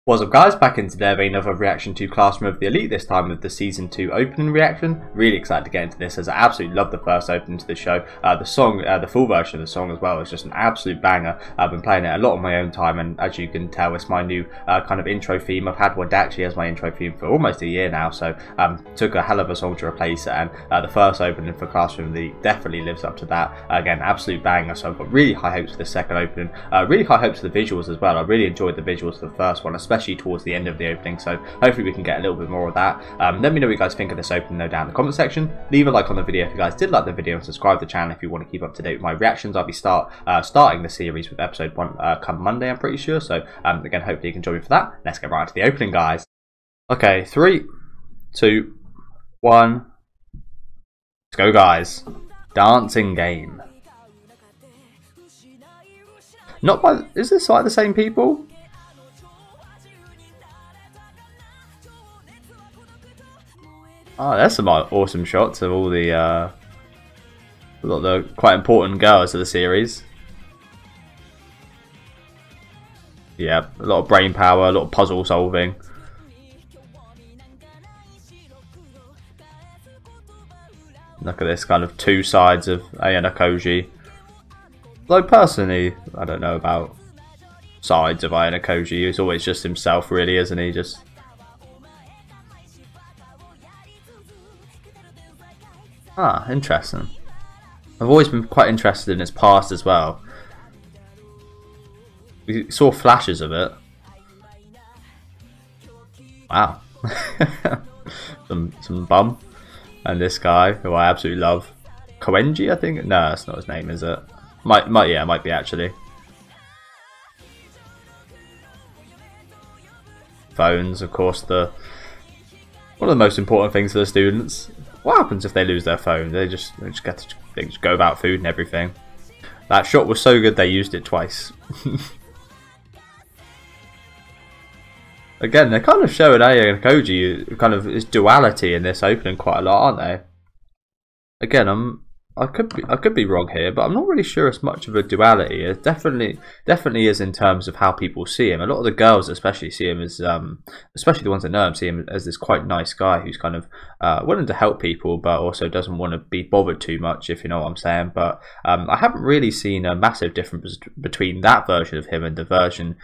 What's up guys, back in today with another reaction to Classroom of the Elite, this time with the Season 2 opening reaction. Really excited to get into this as I absolutely love the first opening to the show. The song, the full version of the song as well, is just an absolute banger. I've been playing it a lot on my own time, and as you can tell it's my new kind of intro theme. I've had one actually as my intro theme for almost a year now, so took a hell of a song to replace it, and the first opening for Classroom of the Elite definitely lives up to that. Again, absolute banger, so I've got really high hopes for the second opening, really high hopes for the visuals as well. I really enjoyed the visuals for the first one, especially towards the end of the opening, so hopefully we can get a little bit more of that. Let me know what you guys think of this opening though down in the comment section. Leave a like on the video if you guys did like the video, and subscribe to the channel if you want to keep up to date with my reactions. I'll be starting the series with episode 1 come Monday, I'm pretty sure, so again, hopefully you can join me for that. Let's get right into the opening, guys. Okay, 3, 2, 1, let's go guys. Dancing game. Not by, is this like the same people? Oh, there's some awesome shots of all the a lot of the quite important girls of the series. Yeah, a lot of brain power, a lot of puzzle solving. Look at this, kind of two sides of Ayanokoji. Though personally, I don't know about sides of Ayanokoji. He's always just himself, really, isn't he? Just interesting. I've always been quite interested in his past as well. We saw flashes of it. Wow. some bum. And this guy, who I absolutely love. Koenji, I think? No, that's not his name, is it? Yeah, it might be actually. Phones, of course, one of the most important things for the students. What happens if they lose their phone? They just go about food and everything. That shot was so good they used it twice. Again, they're kind of showing Ayanokoji kind of his duality in this opening quite a lot, aren't they? Again, I could be wrong here, but I'm not really sure it's much of a duality. It definitely is in terms of how people see him. A lot of the girls especially see him as, especially the ones that know him, see him as this quite nice guy who's kind of willing to help people, but also doesn't want to be bothered too much, if you know what I'm saying. But I haven't really seen a massive difference between that version of him and the version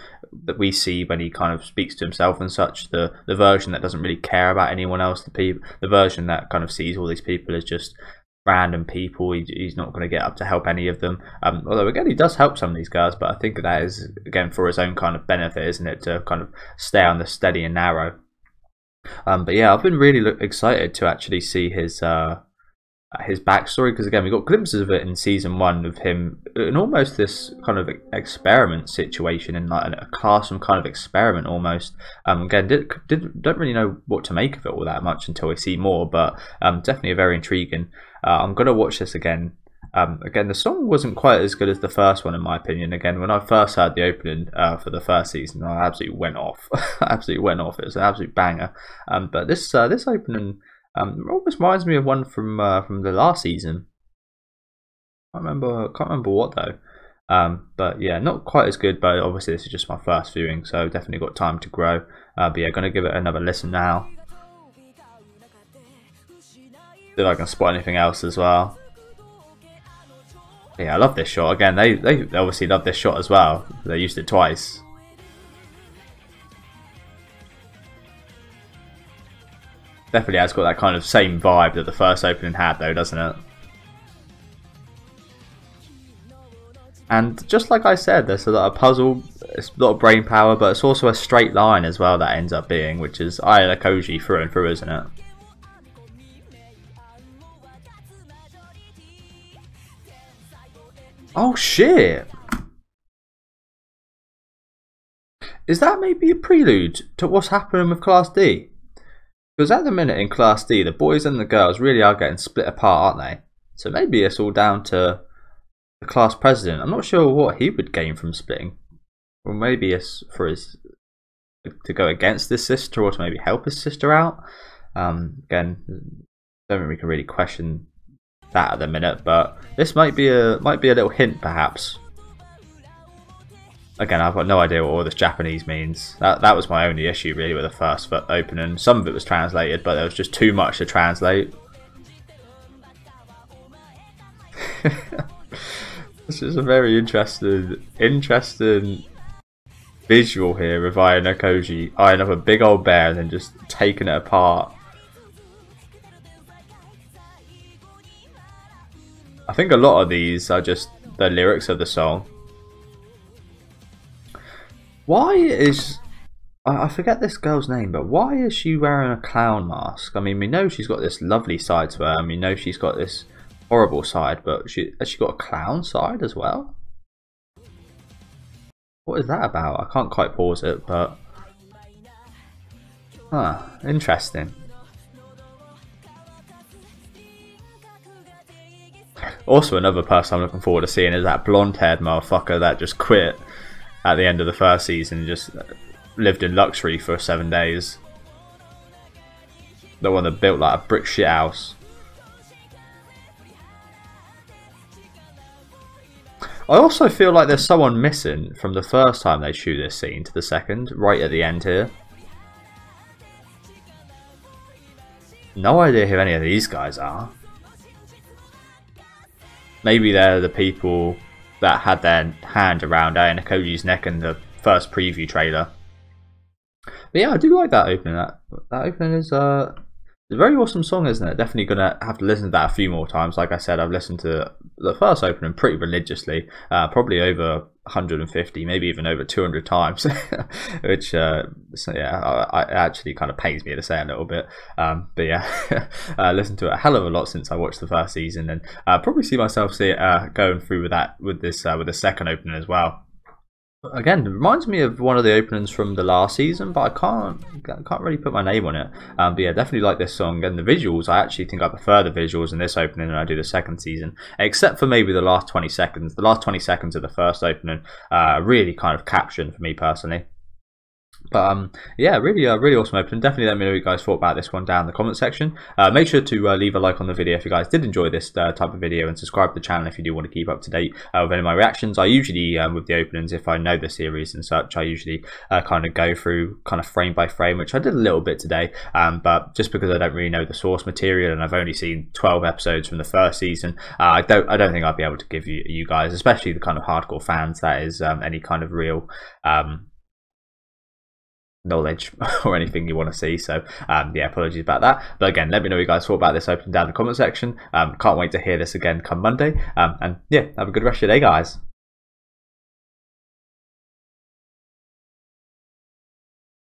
that we see when he kind of speaks to himself and such. The version that doesn't really care about anyone else. The version that kind of sees all these people as just random people. He's not going to get up to help any of them, although again he does help some of these guys, but I think that is again for his own kind of benefit, isn't it, to kind of stay on the steady and narrow. But yeah, I've been really excited to actually see his backstory, because again we got glimpses of it in season 1 of him in almost this kind of experiment situation, in like a classroom kind of experiment almost. Again, don't really know what to make of it all that much until we see more, but definitely very intriguing. I'm gonna watch this again. Again, the song wasn't quite as good as the first one in my opinion. Again, when I first heard the opening for the first season, I absolutely went off. Absolutely went off. It was an absolute banger. But this opening almost reminds me of one from the last season. Can't remember what though. But yeah, not quite as good. But obviously this is just my first viewing, so definitely got time to grow. But yeah, gonna give it another listen now. See if I can spot anything else as well. Yeah, I love this shot. Again, they obviously love this shot as well. They used it twice. Definitely has got that kind of same vibe that the first opening had though, doesn't it? And just like I said, there's a lot of puzzle, it's a lot of brain power, but it's also a straight line as well that ends up being, which is Ayanokoji through and through, isn't it? Oh shit! Is that maybe a prelude to what's happening with Class D? Because at the minute in Class D, the boys and the girls really are getting split apart, aren't they? So maybe it's all down to the class president. I'm not sure what he would gain from splitting. Or maybe it's for his to go against his sister, or to maybe help his sister out. Again, don't think we can really question that at the minute, but this might be a little hint perhaps. Again, I've got no idea what all this Japanese means. That was my only issue really with the first opening. Some of it was translated, but there was just too much to translate. This is a very interesting visual here of Ayanokoji eyeing up a big old bear and then just taking it apart. I think a lot of these are just the lyrics of the song. Why is... I forget this girl's name, but why is she wearing a clown mask? I mean, we know she's got this lovely side to her, and we know she's got this horrible side, but has she got a clown side as well? What is that about? I can't quite pause it, but... Huh, interesting. Also, another person I'm looking forward to seeing is that blonde-haired motherfucker that just quit at the end of the first season and just lived in luxury for 7 days. The one that built like a brick shit house. I also feel like there's someone missing from the first time they shoot this scene to the second, right at the end here. No idea who any of these guys are. Maybe they're the people that had their hand around Ayanokoji's neck in the first preview trailer. But yeah, I do like that opening. That opening is a very awesome song, isn't it? Definitely gonna have to listen to that a few more times. Like I said, I've listened to the first opening pretty religiously, probably over 150, maybe even over 200 times, which so yeah, it actually kind of pains me to say a little bit. But yeah, I listened to it a hell of a lot since I watched the first season, and probably see myself going through with that with the second opening as well. Again, it reminds me of one of the openings from the last season, but I can't really put my name on it. But yeah, definitely like this song, and the visuals. I actually think I prefer the visuals in this opening than I do the second season, except for maybe the last 20 seconds. The last 20 seconds of the first opening really kind of captured for me personally. But yeah, really awesome opening. Definitely let me know what you guys thought about this one down in the comment section. Make sure to leave a like on the video if you guys did enjoy this type of video, and subscribe to the channel if you do want to keep up to date with any of my reactions. I usually, with the openings, if I know the series and such, I usually kind of go through kind of frame by frame, which I did a little bit today. But just because I don't really know the source material and I've only seen 12 episodes from the first season, I don't think I'll be able to give you guys, especially the kind of hardcore fans, that is any kind of real knowledge or anything you want to see. So yeah, apologies about that. But again, let me know what you guys thought about this opening down in the comment section. Can't wait to hear this again come Monday. And yeah, have a good rest of your day, guys.